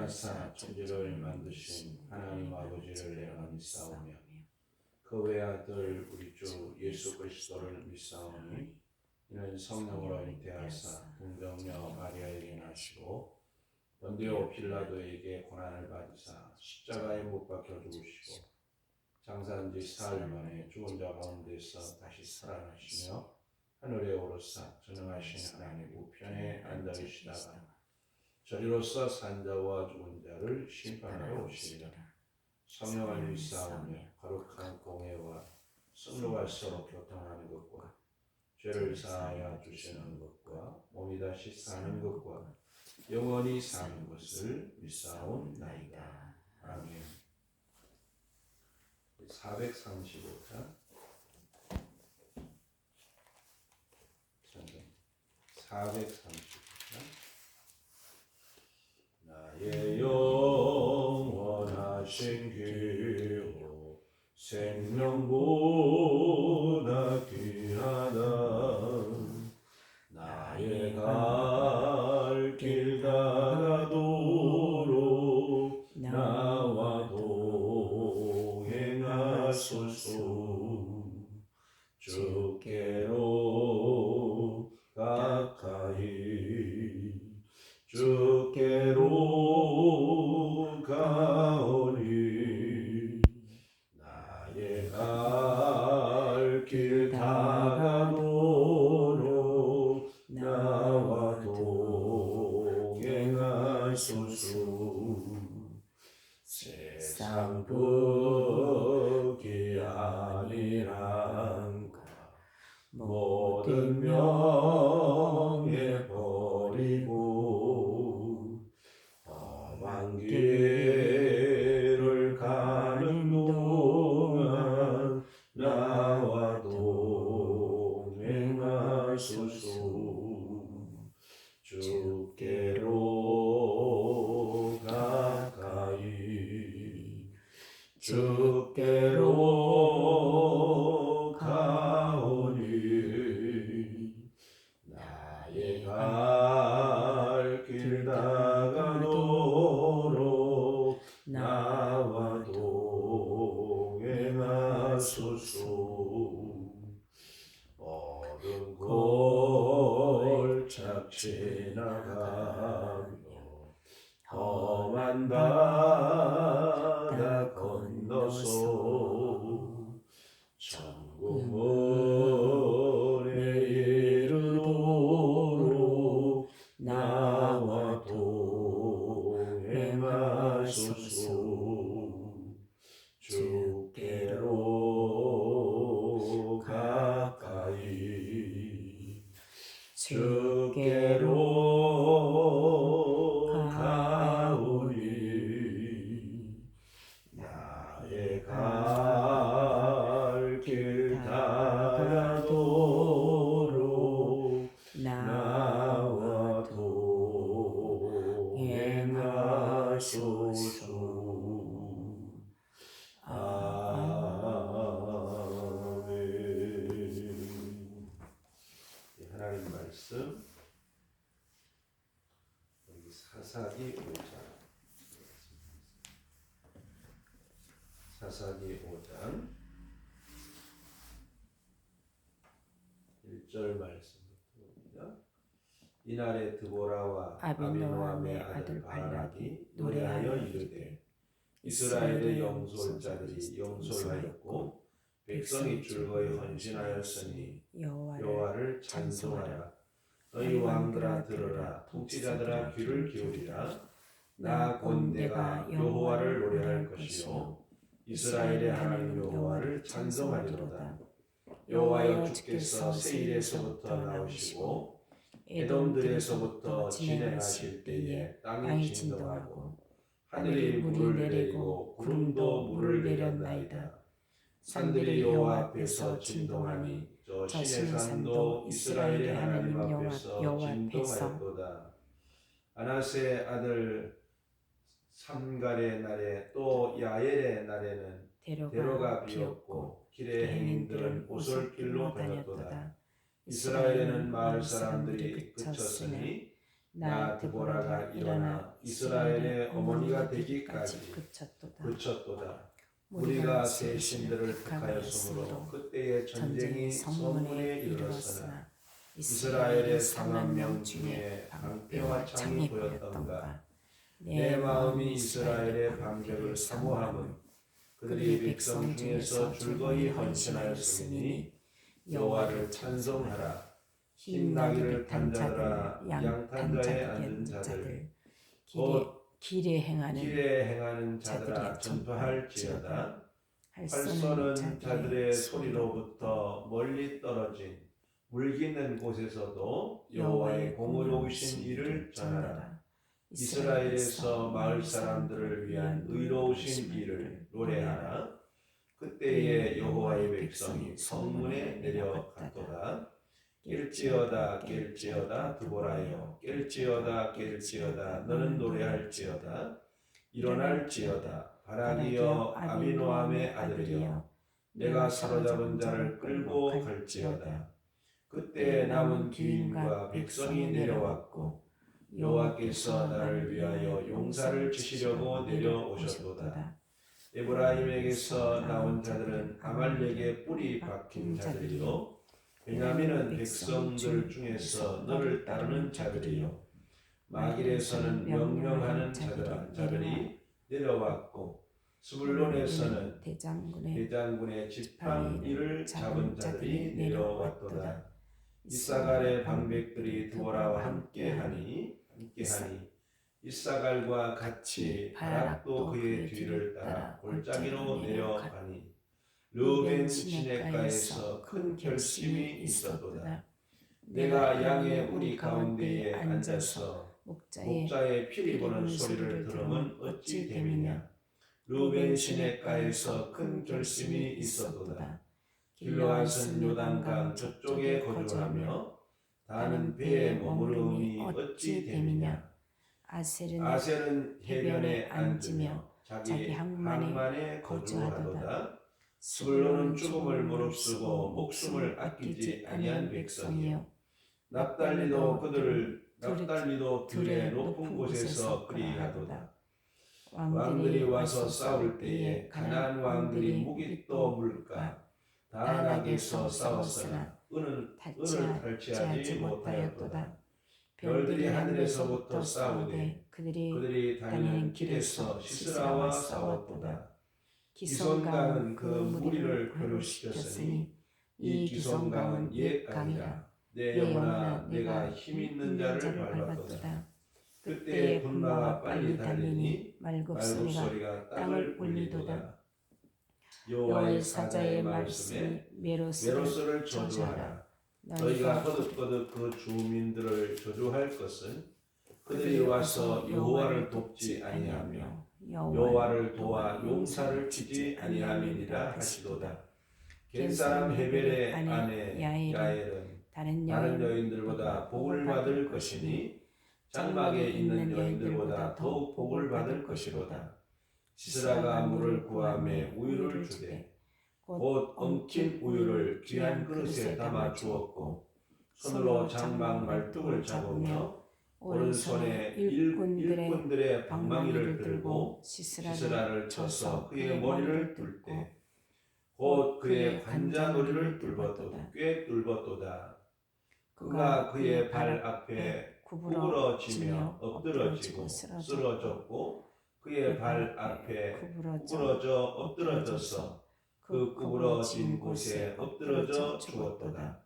하사 천지를 만드신 하나님 아버지를 내가 믿사오며 그 외아들 우리 주 예수 그리스도를 믿사오니 이는 성령으로 잉태하사 동정녀 마리아에게 나시고 본디오 빌라도에게 고난을 받으사 십자가에 못 박혀 죽으시고 장사한 지 사흘 만에 죽은 자 가운데서 다시 살아나시며 하늘에 오르사 전능하신 하나님 우편에 앉아 계시다가 저리로서 산 자와 죽은 자를 심판하러 오시리라. 성령을 믿사오며 거룩한 공예와 성도가 서로 교통하는 것과 죄를 사하여 주시는 것과 몸이 다시 사는 것과 영원히 사는 것을 믿사옵나이다. 아멘. 435장 435장 나의 영원하신 귀요 생명보다 귀하다 나의 갈 길 다가도록 나와 동행하소서 주께로 가까이 주께로 가오니 나의 갈 길 다가도록 나와 동행하소서 세상 복이 아니란가 모든 명예 버리고 험한 길을 가는 동안 나와 동행하소서 주께로 가까이 주께로 가오니 나의 갈 길 다가도록 나와 동행하소서 모든 골짝 지나가며 험한 바다 건너서 천국문에 이르도록 나와 동행하소서 주께로 가까이 주께로 가오니 나의 갈 길 다가도록 나와 동행하소서. 아멘. 하나님 말씀 여기 사사기 5장 사사기 5장 1절 말씀입니다. 이날에 드보라와 아비노함의 아들 바락이 노래하여 이르되 이스라엘의 영솔 자들이 영솔하였고 백성이 즐거이 헌신하였으니 여호와를 찬송하라. 너희 왕들아 들으라. 통치자들아 귀를 기울이라. 나 곧 내가 여호와를 노래할 것이요 이스라엘의 하나님 여호와를 찬송하리로다. 여호와여 주께서 세일에서부터 나오시고 에돔들에서부터 진행하실 때에 땅이 진동하고 하늘이 물을 내리고 구름도 물을 내렸나이다. 산들이 여호와 앞에서 진동하니 저 신의 산도 이스라엘의 하나님 앞에서 진동하였도다. 아나스의 아들 삼갈의 날에 또 야엘의 날에는 대로가 비었고 길의 행인들은 오솔길로 다녔도다. 이스라엘에는 마을 사람들이 그쳤으니 나 드보라가 일어나 이스라엘의 어머니가 되기까지 그쳤도다. 무리가 새 신들을 택하였으므로 그때의 전쟁이 성문에 이르렀으나 이스라엘의 3만 명 중에 방패와 창이 보였던가. 내 마음이 이스라엘의 방벽을 사모함은 그들이 백성 중에서 줄거이 헌신하였으니 여호와를 찬송하라. 힘나기를 탄 자들아, 양탄자에 앉은 자들, 길에 행하는 자들아 전파할지어다. 활 쏘는 자들의 소리로부터 멀리 떨어진 물깃는 곳에서도 여호와의 공의로우신 일을 전하라. 이스라엘에서 마을 사람들을 위한 의로우신 일을 노래하라. 그때에 여호와의 백성이 성문에 내려갔도다. 깰지어다 깰지어다 드보라여, 깰지어다 너는 노래할지어다. 일어날지어다 바라기여 아비노함의 아들이여, 내가 사로잡은 자를 끌고 갈지어다. 그때 남은 귀인과 백성이 내려왔고 여호와께서 나를 위하여 용사를 치시려고 내려오셨도다. 에브라임에게서 나온 자들은 아말렉의 뿔이 박힌 자들이요, 베냐민은 백성들 중에서 너를 따르는 자들이요, 마길에서는 명령하는 자들이 내려왔고 스불론에서는 대장군의 지팡이를 잡은 자들이 내려왔도다. 이사갈의 방백들이 드보라와 함께하니 이사갈과 같이 바락도 그의 뒤를 따라 골짜기로 내려가니 르우벤 시냇가에서 큰 결심이 있었도다. 내가 양의 우리 가운데에 앉아서 목자의 피리 보는 소리를 들으면 어찌 됨이냐. 르우벤 시냇가에서 큰 결심이 있었도다. 길르앗은 요단강 저쪽에 거주하며 다는 배에 머무름이 어찌 됨이냐. 아셀은 해변에 앉으며 자기 항만에 거주하도다. 스불론은 죽음을 무릅쓰고 목숨을 아끼지 아니한 백성이요, 납달리도 들의 높은 곳에서 그리하도다. 왕들이 와서 싸울 때에 가나안 왕들이 무기또 물까 다낙에서 싸웠으나 은을 탈취하지 못하였도다. 별들이 하늘에서부터 싸우되 그들이 다니는 길에서 시스라와 싸웠도다. 기손강은 그 무리를 교류시켰으니 이 기손강은 옛 강이라. 내 영혼아 내가 힘있는 자를 밟았도다. 그때 분마가 빨리 달리니 말굽소리가 땅을 울리도다. 여호와의 사자의 말씀에 메로스를 저주하라. 너희가 거듭거듭 그 주민들을 저주할 것은 그들이 와서 여호와를 돕지 아니하며 여호와를 도와 용사를 치지 아니함이니라 하시도다. 겐사람 헤벨의 아내 야엘은 다른 여인들보다 복을 받을 것이니 장막에 있는 여인들보다 더욱 복을 받을 것이로다. 시스라가 물을 구하며 우유를 주되 곧 엉킨 우유를 귀한 그릇에 담아 주었고 손으로 장막 말뚝을 잡으며 오른손에 일꾼들의 방망이를 들고 시스라를 쳐서 그의 머리를 뚫 때 곧 그의 관자놀이를 꽤 뚫었도다. 그가 그의 발 앞에 구부러지며 엎드러지고 쓰러졌고 그의 발 앞에 구부러져 엎드러져서 그 구부러진 곳에 엎드러져 죽었도다.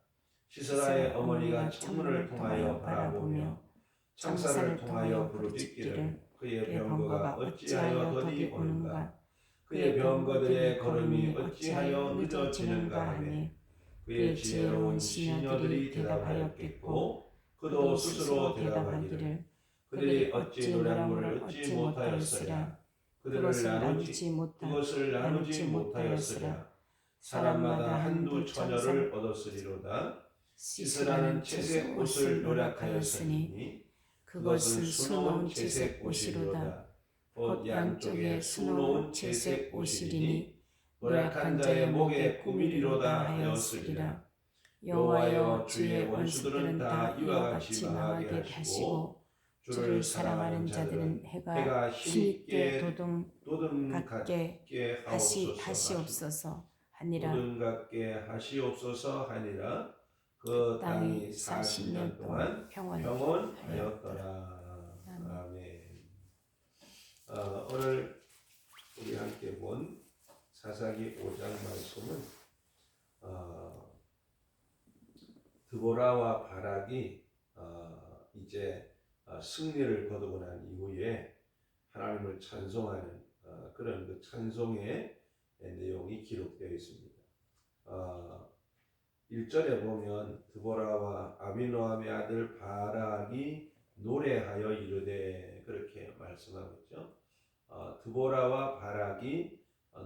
시스라의 어머니가 창문을 통하여 바라보며 창살을 통하여 부르짖기를 그의 병거가 어찌하여 더디 오는가. 그의 병거들의 걸음이 어찌하여 늦어지는가 하며 그의 지혜로운 시녀들이 대답하였겠고 그도 스스로 대답하기를 그들이 어찌 노량물을 얻지 못하였으랴. 그것을 나누지 못하였으랴. 사람마다 한두 처녀를 얻었으리로다. 시스라는 채색 옷을 노력하였으니 그것은 수놓은 채색 옷이로다. 곧 양쪽에 수놓은 채색 옷이리니 노력한 자의 목에 꾸미리로다 하였으리라. 여호와여 주의 원수들은 다 이와 같이 망하게 하시고 주를 사랑하는 자들은 해가 힘있게 돋음같게 하시옵소서 하니라. 그 땅이 40년 동안 평온하였더라. 아멘. 오늘 우리 함께 본 사사기 5장 말씀은 드보라와 바락이 이제 승리를 거두고 난 이후에 하나님을 찬송하는 그런 그 찬송의 내용이 기록되어 있습니다. 1절에 보면 드보라와 아비노함의 아들 바락이 노래하여 이르되 그렇게 말씀하고 있죠. 드보라와 바락이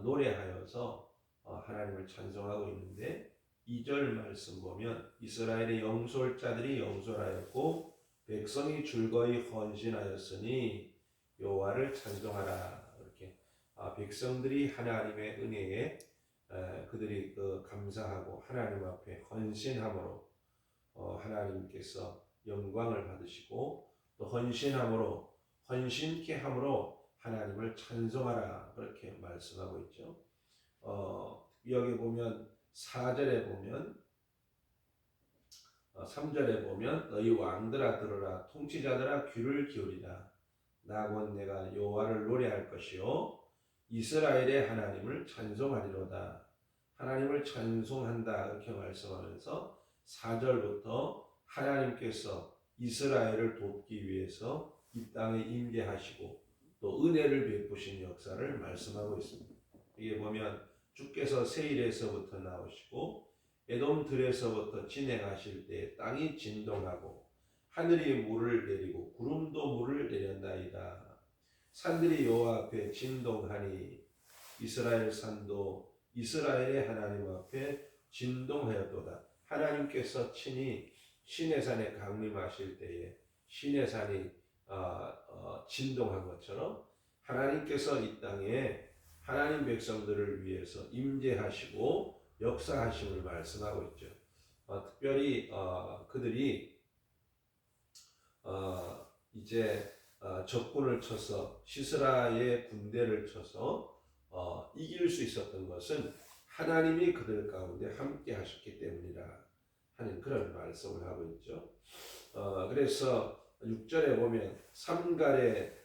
노래하여서 하나님을 찬송하고 있는데 2절 말씀 보면 이스라엘의 영솔자들이 영솔하였고 백성이 즐거이 헌신하였으니 여호와를 찬송하라. 이렇게 백성들이 하나님의 은혜에 그들이 감사하고 하나님 앞에 헌신함으로 하나님께서 영광을 받으시고 또 헌신케 함으로 하나님을 찬송하라. 그렇게 말씀하고 있죠. 여기 보면 4절에 보면 3절에 보면 너희 왕들아 들으라 통치자들아 귀를 기울이라 나 곧 내가 여호와를 노래할 것이요 이스라엘의 하나님을 찬송하리로다. 하나님을 찬송한다 이렇게 말씀하면서 4절부터 하나님께서 이스라엘을 돕기 위해서 이 땅에 임재하시고 또 은혜를 베푸신 역사를 말씀하고 있습니다. 이게 보면 주께서 세일에서부터 나오시고 에돔들에서부터 진행하실 때 땅이 진동하고 하늘이 물을 내리고 구름도 물을 내렸나이다. 산들이 여호와 앞에 진동하니 이스라엘 산도 이스라엘의 하나님 앞에 진동하였도다. 하나님께서 친히 시내산에 강림하실 때에 시내산이 진동한 것처럼 하나님께서 이 땅에 하나님 백성들을 위해서 임재하시고 역사하심을 말씀하고 있죠. 특별히 그들이 이제 적군을 쳐서 시스라의 군대를 쳐서 이길 수 있었던 것은 하나님이 그들 가운데 함께 하셨기 때문이라 하는 그런 말씀을 하고 있죠. 그래서 6절에 보면 삼갈의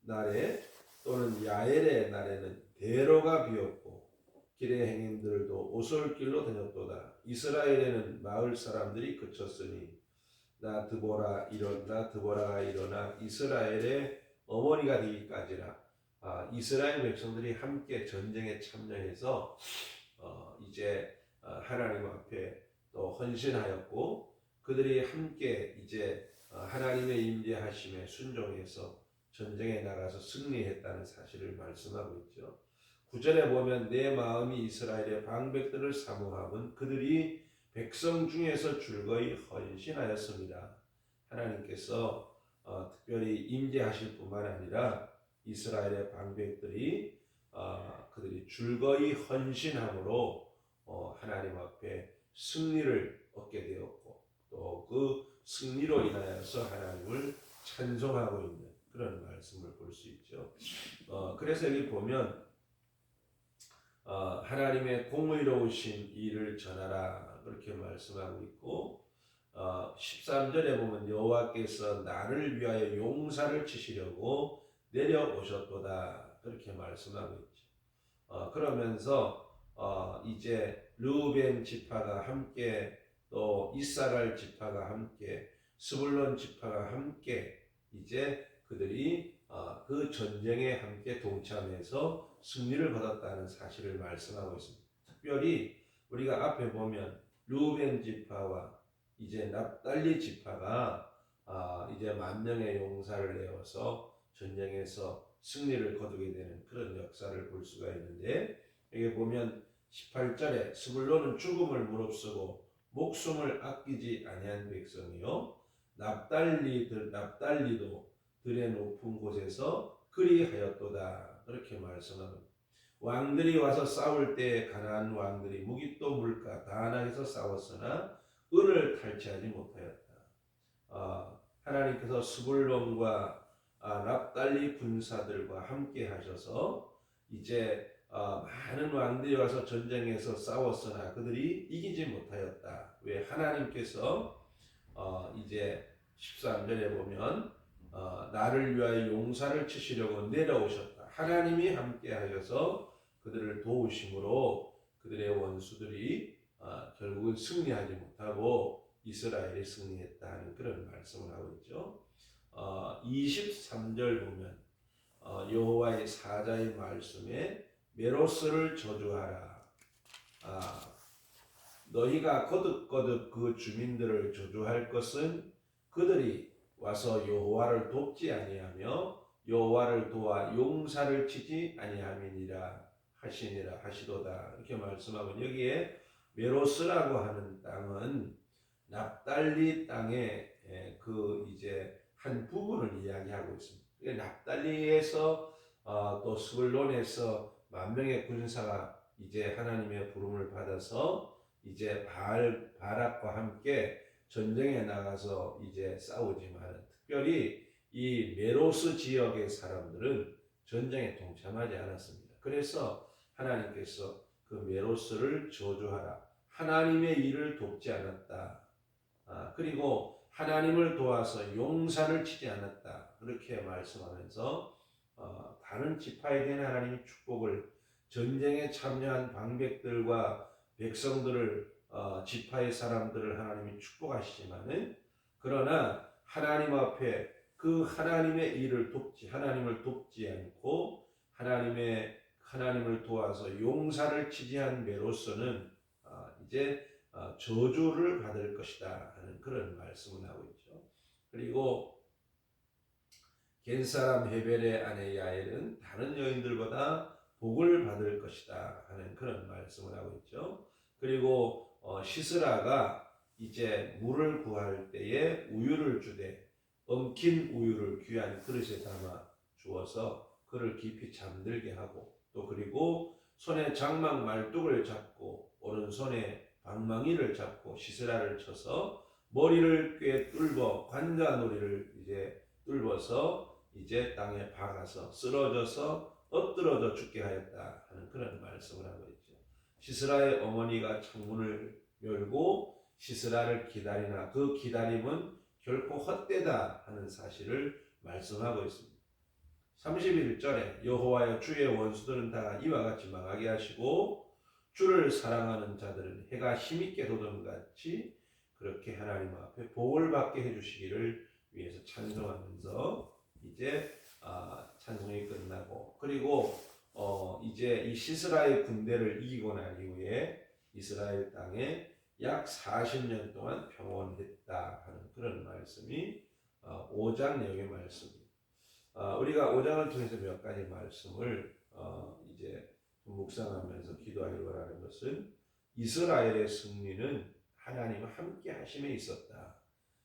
날에 또는 야엘의 날에는 대로가 비었고 길의 행인들도 오솔길로 다녔도다. 이스라엘에는 마을 사람들이 그쳤으니 나 드보라가 일어나 이스라엘의 어머니가 되기까지라. 이스라엘 백성들이 함께 전쟁에 참여해서 이제 하나님 앞에 또 헌신하였고 그들이 함께 이제 하나님의 임재하심에 순종해서 전쟁에 나가서 승리했다는 사실을 말씀하고 있죠. 9절에 보면 내 마음이 이스라엘의 방백들을 사모함은 그들이 백성 중에서 즐거이 헌신하였습니다. 하나님께서 특별히 임재하실 뿐만 아니라 이스라엘의 방백들이 그들이 즐거이 헌신함으로 하나님 앞에 승리를 얻게 되었고 또 그 승리로 인하여서 하나님을 찬송하고 있는 그런 말씀을 볼 수 있죠. 그래서 여기 보면 하나님의 공의로우신 일을 전하라 그렇게 말씀하고 있고 13절에 보면 여호와께서 나를 위하여 용사를 치시려고 내려오셨도다 그렇게 말씀하고 있죠. 그러면서 이제 르우벤 지파가 함께 또 이사갈 지파가 함께 스불론 지파가 함께 이제 그들이 그 전쟁에 함께 동참해서 승리를 거뒀다는 사실을 말씀하고 있습니다. 특별히 우리가 앞에 보면 르우벤 지파와 이제 납달리 지파가 이제 10,000명의 용사를 내어서 전쟁에서 승리를 거두게 되는 그런 역사를 볼 수가 있는데 여기 보면 18절에 스불론은 죽음을 무릅쓰고 목숨을 아끼지 아니한 백성이요 납달리도 들의 높은 곳에서 그리하였도다 그렇게 말씀합니다. 왕들이 와서 싸울 때 가나안 왕들이 무기또 물가 다낙에서 싸웠으나 은을 탈취하지 못하였다. 하나님께서 스불론과 납달리 군사들과 함께 하셔서 이제 많은 왕들이 와서 전쟁에서 싸웠으나 그들이 이기지 못하였다. 왜? 하나님께서 이제 13절에 보면 나를 위하여 용사를 치시려고 내려오셨다. 하나님이 함께 하셔서 그들을 도우심으로 그들의 원수들이 결국은 승리하지 못하고 이스라엘이 승리했다는 그런 말씀을 하고 있죠. 23절 보면 여호와의 사자의 말씀에 메로스를 저주하라. 너희가 거듭거듭 그 주민들을 저주할 것은 그들이 와서 여호와를 돕지 아니하며 여호와를 도와 용사를 치지 아니함이니라 하시도다. 이렇게 말씀하고 여기에 메로스라고 하는 땅은 납달리 땅의 그 이제 한 부분을 이야기하고 있습니다. 납달리에서 또 스불론에서 10,000명의 군사가 이제 하나님의 부름을 받아서 이제 바락과 함께 전쟁에 나가서 이제 싸우지만 특별히 이 메로스 지역의 사람들은 전쟁에 동참하지 않았습니다. 그래서 하나님께서 그 메로스를 저주하라. 하나님의 일을 돕지 않았다. 그리고 하나님을 도와서 용사를 치지 않았다. 그렇게 말씀하면서 다른 지파에 대한 하나님의 축복을 전쟁에 참여한 방백들과 백성들을 지파의 사람들을 하나님이 축복하시지만은 그러나 하나님 앞에 그 하나님의 일을 하나님을 돕지 않고 하나님을 도와서 용사를 치지한 메로스는 이제 저주를 받을 것이다 하는 그런 말씀을 하고 있죠. 그리고 겐사람 헤벨의 아내 야엘은 다른 여인들보다 복을 받을 것이다 하는 그런 말씀을 하고 있죠. 그리고 시스라가 이제 물을 구할 때에 우유를 주되 엉킨 우유를 귀한 그릇에 담아 주어서 그를 깊이 잠들게 하고 또 그리고 손에 장막 말뚝을 잡고 오른손에 방망이를 잡고 시스라를 쳐서 머리를 꽤 뚫어 관자놀이를 이제 뚫어서 이제 땅에 박아서 쓰러져서 엎드러져 죽게 하였다 하는 그런 말씀을 하고 있죠. 시스라의 어머니가 창문을 열고 시스라를 기다리나 그 기다림은 결코 헛되다 하는 사실을 말씀하고 있습니다. 31절에 여호와여 주의 원수들은 다 이와 같이 망하게 하시고 주를 사랑하는 자들은 해가 힘있게 돋음같이 그렇게 하나님 앞에 복을 받게 해주시기를 위해서 찬송하면서 이제 찬송이 끝나고 그리고 이제 이 시스라의 군대를 이기고 난 이후에 이스라엘 땅에 약 40년 동안 평온했다 하는 그런 말씀이 5장 내용의 말씀입니다. 우리가 5장을 통해서 몇 가지 말씀을 이제 묵상하면서 기도하기를 원하는 것은 이스라엘의 승리는 하나님 함께 하심에 있었다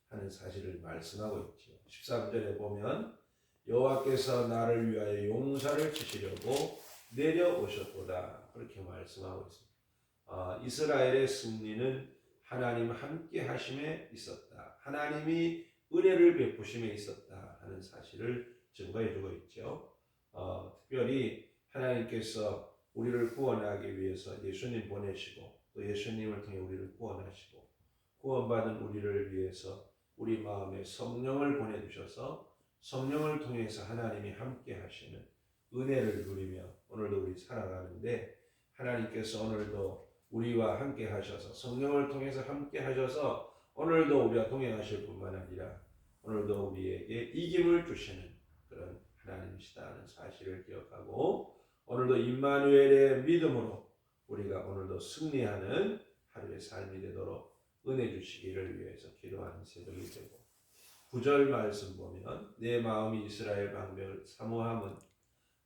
하는 사실을 말씀하고 있죠. 13절에 보면 여호와께서 나를 위하여 용사를 치시려고 내려오셨도다 그렇게 말씀하고 있습니다. 이스라엘의 승리는 하나님 함께 하심에 있었다. 하나님이 은혜를 베푸심에 있었다 하는 사실을 증거해 주고 있죠. 특별히 하나님께서 우리를 구원하기 위해서 예수님 보내시고 또 예수님을 통해 우리를 구원하시고 구원받은 우리를 위해서 우리 마음에 성령을 보내주셔서 성령을 통해서 하나님이 함께 하시는 은혜를 누리며 오늘도 우리 살아가는데 하나님께서 오늘도 우리와 함께 하셔서 성령을 통해서 함께 하셔서 오늘도 우리와 동행하실 뿐만 아니라 오늘도 우리에게 이김을 주시는 그런 하나님이시다는 사실을 기억하고 오늘도 임마누엘의 믿음으로 우리가 오늘도 승리하는 하루의 삶이 되도록 은혜 주시기를 위해서 기도하는 새벽이 되고 9절 말씀 보면 내 마음이 이스라엘 방백을 사모함은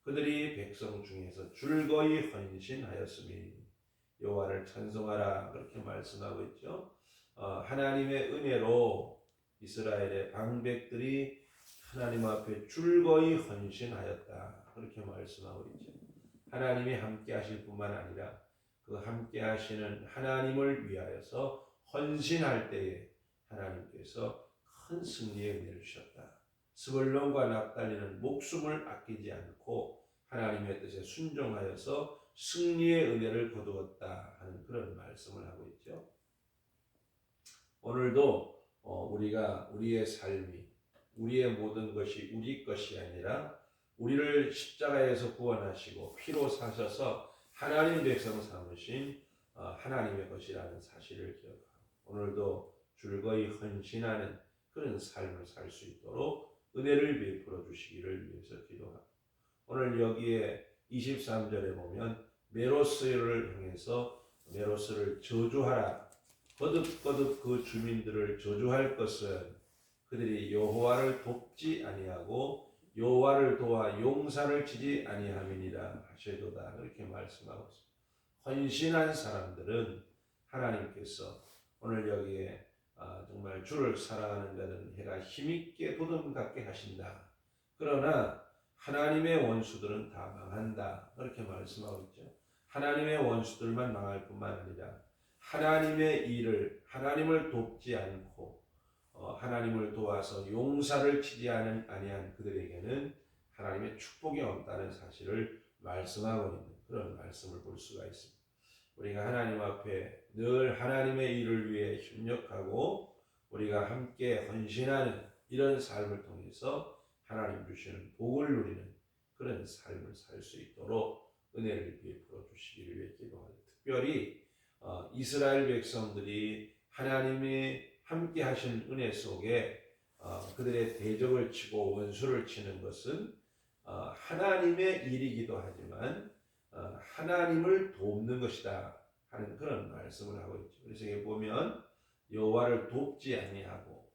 그들이 백성 중에서 줄거이 헌신하였으니 여호와를 찬송하라 그렇게 말씀하고 있죠. 하나님의 은혜로 이스라엘의 방백들이 하나님 앞에 줄거이 헌신하였다 그렇게 말씀하고 있죠. 하나님이 함께 하실 뿐만 아니라 그 함께 하시는 하나님을 위하여서 헌신할 때에 하나님께서 큰 승리의 은혜를 주셨다. 스불론과 납달리는 목숨을 아끼지 않고 하나님의 뜻에 순종하여서 승리의 은혜를 거두었다 하는 그런 말씀을 하고 있죠. 오늘도 우리가 우리의 삶이 우리의 모든 것이 우리 것이 아니라 우리를 십자가에서 구원하시고 피로 사셔서 하나님의 백성 삼으신 하나님의 것이라는 사실을 기억하고 오늘도 즐거이 헌신하는 그런 삶을 살 수 있도록 은혜를 베풀어 주시기를 위해서 기도하고 오늘 여기에 23절에 보면 메로스를 향해서 메로스를 저주하라. 거듭거듭 그 주민들을 저주할 것은 그들이 여호와를 돕지 아니하고 여호와를 도와 용사를 치지 아니함이니라 하셔도다. 그렇게 말씀하고 있습니다. 헌신한 사람들은 하나님께서 오늘 여기에 정말 주를 사랑하는 자는 해가 힘있게 보름 같게 하신다. 그러나 하나님의 원수들은 다 망한다. 그렇게 말씀하고 있죠. 하나님의 원수들만 망할 뿐만 아니라 하나님의 일을 하나님을 돕지 않고 하나님을 도와서 용사를 치지 아니한 그들에게는 하나님의 축복이 없다는 사실을 말씀하고 있는 그런 말씀을 볼 수가 있습니다. 우리가 하나님 앞에 늘 하나님의 일을 위해 협력하고 우리가 함께 헌신하는 이런 삶을 통해서 하나님 주시는 복을 누리는 그런 삶을 살 수 있도록 은혜를 베풀어 주시기를 위해 기도합니다. 특별히 이스라엘 백성들이 하나님이 함께 하신 은혜 속에 그들의 대적을 치고 원수를 치는 것은 하나님의 일이기도 하지만 하나님을 돕는 것이다 하는 그런 말씀을 하고 있죠. 그래서 여기 보면 여호와를 돕지 아니하고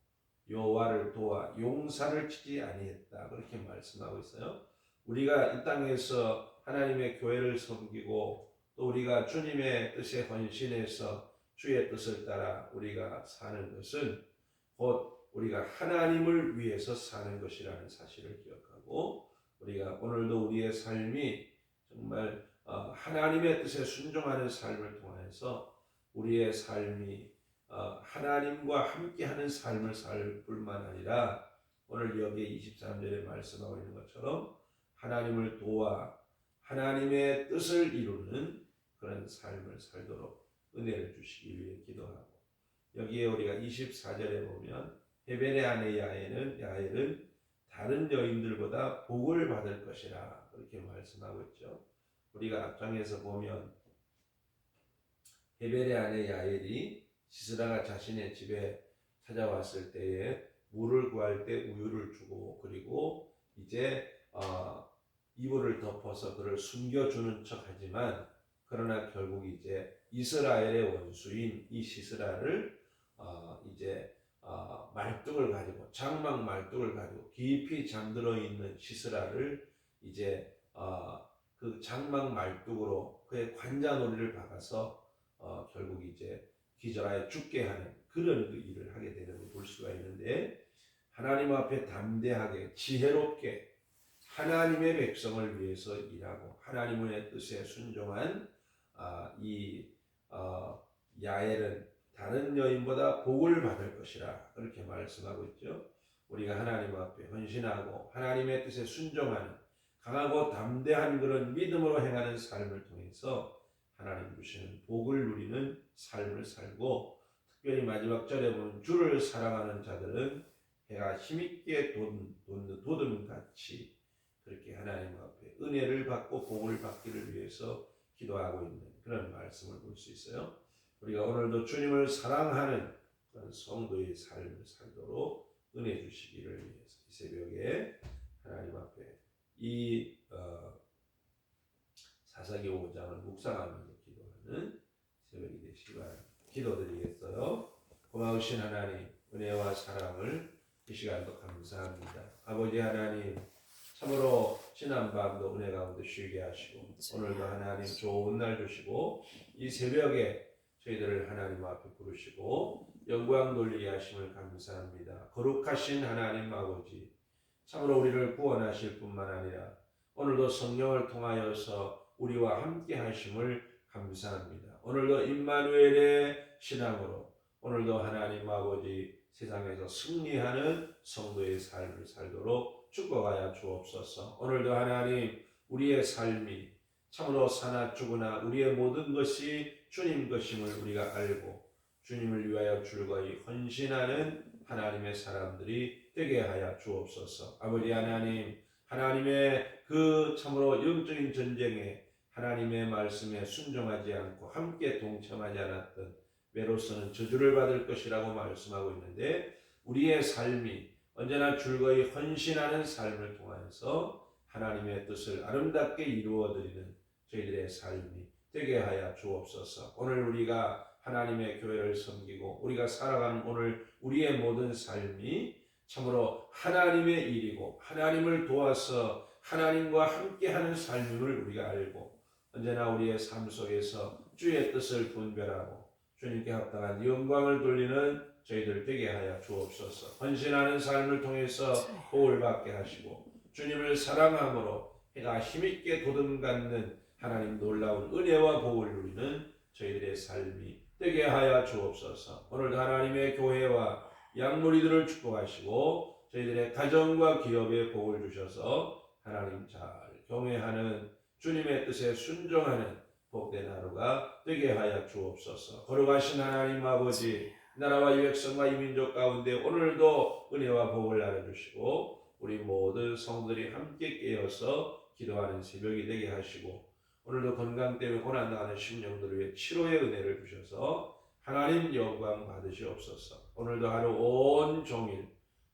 여호와를 도와 용사를 치지 아니했다 그렇게 말씀하고 있어요. 우리가 이 땅에서 하나님의 교회를 섬기고 또 우리가 주님의 뜻에 헌신해서 주의 뜻을 따라 우리가 사는 것은 곧 우리가 하나님을 위해서 사는 것이라는 사실을 기억하고 우리가 오늘도 우리의 삶이 정말 하나님의 뜻에 순종하는 삶을 통해서 우리의 삶이 하나님과 함께하는 삶을 살 뿐만 아니라 오늘 여기에 23절에 말씀하고 있는 것처럼 하나님을 도와 하나님의 뜻을 이루는 그런 삶을 살도록 은혜를 주시기 위해 기도하고 여기에 우리가 24절에 보면 헤벨의 아내 야엘은 다른 여인들보다 복을 받을 것이라 그렇게 말씀하고 있죠. 우리가 앞장에서 보면 헤벨의 아내 야엘이 시스라가 자신의 집에 찾아왔을 때에 물을 구할 때 우유를 주고 그리고 이제 이불을 덮어서 그를 숨겨주는 척하지만 그러나 결국 이제 이스라엘의 원수인 이 시스라를 이제 말뚝을 가지고 장막 말뚝을 가지고 깊이 잠들어 있는 시스라를 이제 그 장막 말뚝으로 그의 관자놀이를 박아서 결국 이제 기절하여 죽게 하는 그런 그 일을 하게 되는 걸 볼 수가 있는데 하나님 앞에 담대하게 지혜롭게 하나님의 백성을 위해서 일하고 하나님의 뜻에 순종한 이 야엘은 다른 여인보다 복을 받을 것이라 그렇게 말씀하고 있죠. 우리가 하나님 앞에 헌신하고 하나님의 뜻에 순종하는 강하고 담대한 그런 믿음으로 행하는 삶을 통해서 하나님 주시는 복을 누리는 삶을 살고 특별히 마지막 절에 보면 주를 사랑하는 자들은 해가 힘있게 돋는 도둠같이 그렇게 하나님 앞에 은혜를 받고 복을 받기를 위해서 기도하고 있는 그런 말씀을 볼 수 있어요. 우리가 오늘도 주님을 사랑하는 그런 성도의 삶을 살도록 은혜 주시기를 위해서 이 새벽에 하나님 앞에 이 사사기 5장을 묵상하면서 기도하는 새벽이 되시기 바랍니다. 기도드리겠어요. 고마우신 하나님 은혜와 사랑을 이 시간도 감사합니다. 아버지 하나님 참으로 지난밤도 은혜 가운데 쉬게 하시고 오늘도 하나님 좋은 날 주시고 이 새벽에 저희들을 하나님 앞에 부르시고 영광 돌리게 하심을 감사합니다. 거룩하신 하나님 아버지 참으로 우리를 구원하실 뿐만 아니라 오늘도 성령을 통하여서 우리와 함께 하심을 감사합니다. 오늘도 임마누엘의 신앙으로 오늘도 하나님 아버지 세상에서 승리하는 성도의 삶을 살도록 축복하여 주옵소서. 오늘도 하나님 우리의 삶이 참으로 사나 죽으나 우리의 모든 것이 주님 것임을 우리가 알고 주님을 위하여 줄거이 헌신하는 하나님의 사람들이 되게 하여 주옵소서. 아버지 하나님, 하나님의 그 참으로 영적인 전쟁에 하나님의 말씀에 순종하지 않고 함께 동참하지 않았던 외로서는 저주를 받을 것이라고 말씀하고 있는데, 우리의 삶이 언제나 줄거이 헌신하는 삶을 통해서 하나님의 뜻을 아름답게 이루어드리는 저희들의 삶이 되게 하여 주옵소서. 오늘 우리가 하나님의 교회를 섬기고 우리가 살아가는 오늘 우리의 모든 삶이 참으로 하나님의 일이고 하나님을 도와서 하나님과 함께하는 삶임을 우리가 알고 언제나 우리의 삶 속에서 주의 뜻을 분별하고 주님께 합당한 영광을 돌리는 저희들 되게 하여 주옵소서. 헌신하는 삶을 통해서 복을 받게 하시고 주님을 사랑함으로 해가 힘있게 도듬갖는 하나님 놀라운 은혜와 복을 누리는 저희들의 삶이 되게 하여 주옵소서. 오늘도 하나님의 교회와 양무리들을 축복하시고 저희들의 가정과 기업에 복을 주셔서 하나님 잘 경외하는 주님의 뜻에 순종하는 복된 하루가 되게 하여 주옵소서. 거룩하신 하나님 아버지, 나라와 이 백성과 이 민족 가운데 오늘도 은혜와 복을 나눠주시고 우리 모든 성도들이 함께 깨어서 기도하는 새벽이 되게 하시고 오늘도 건강 때문에 고난당하는 심령들을 위해 치료의 은혜를 주셔서 하나님 영광 받으시옵소서. 오늘도 하루 온 종일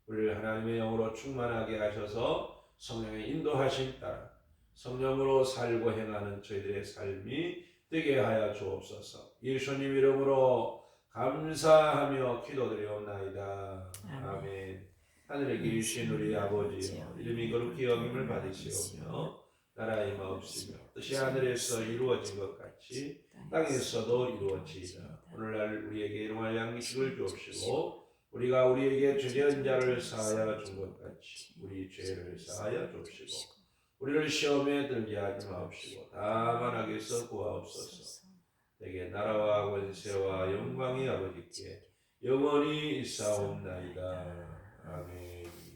우리를 하나님의 영으로 충만하게 하셔서 성령의 인도하심 따라 성령으로 살고 행하는 저희들의 삶이 되게 하여 주옵소서. 예수님 이름으로 감사하며 기도드리옵나이다. 아멘. 하늘에 계신 우리 아버지여, 이름이 거룩히 여김을 받으시오며 나라의 마옵시며 뜻이 하늘에서 이루어진 것 같이 땅에서도 이루어지이다. 오늘날 우리에게 일용할 양식을 주옵시고 우리가 우리에게 죄지은 자를 사하여 준 것 같이 우리 죄를 사하여 주옵시고 우리를 시험에 들게 하지 마옵시고 다만 악에서 구하옵소서. 내게 나라와 권세와 영광이 아버지께 영원히 있사옵나이다. 아멘.